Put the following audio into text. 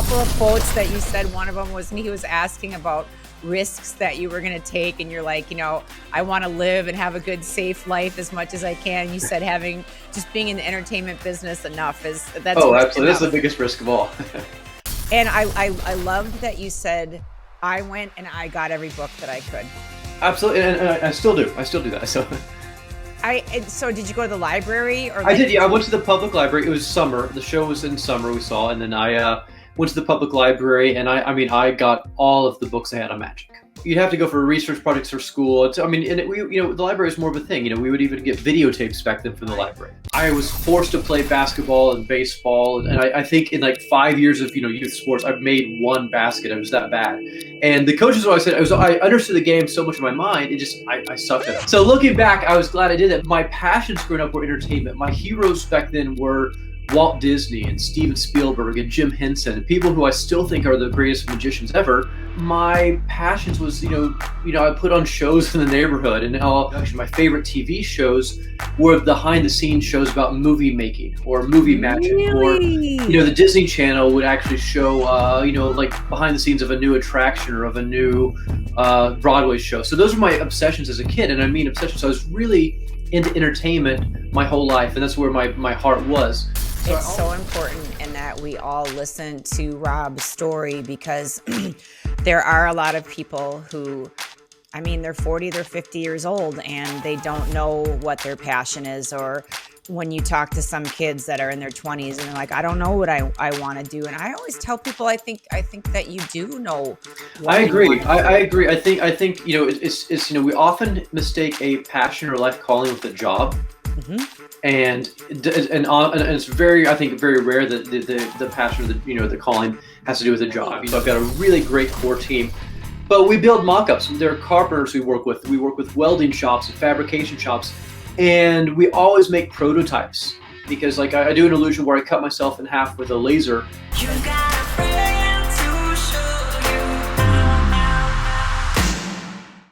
couple of quotes that you said. One of them was, he was asking about risks that you were going to take, and you're like, I want to live and have a good, safe life as much as I can. You said just being in the entertainment business enough that's absolutely. That's the biggest risk of all. And I loved that you said, I went and I got every book that I could. Absolutely, and I still do that. So did you go to the library? Or I did, yeah. I went to the public library. It was summer. The show was in summer, we saw, and then I went to the public library, and I got all of the books they had on magic. You'd have to go for research projects for school. The library is more of a thing. We would even get videotapes back then from the library. I was forced to play basketball and baseball, and I think in like 5 years of youth sports, I've made one basket. It was that bad. And the coaches always said I understood the game so much in my mind, I sucked at it. So looking back, I was glad I did that. My passions growing up were entertainment. My heroes back then were Walt Disney and Steven Spielberg and Jim Henson, people who I still think are the greatest magicians ever. My passions was, I put on shows in the neighborhood, and my favorite TV shows were behind-the-scenes shows about movie making or movie magic. Really? Or, the Disney Channel would actually show, like behind the scenes of a new attraction or of a new Broadway show. So those were my obsessions as a kid, and I mean obsessions. So I was really into entertainment my whole life, and that's where my heart was. It's so important in that we all listen to Rob's story, because there are a lot of people who, they're 40, they're 50 years old, and they don't know what their passion is. Or when you talk to some kids that are in their 20s and they're like, I don't know what I want to do. And I always tell people, I think that you do know. I agree. I agree. I think it's we often mistake a passion or life calling with a job. Mm-hmm. And it's very rare that the passion or the calling has to do with a job. So I've got a really great core team, but we build mock-ups. There are carpenters we work with. We work with welding shops and fabrication shops, and we always make prototypes, because like I do an illusion where I cut myself in half with a laser. You got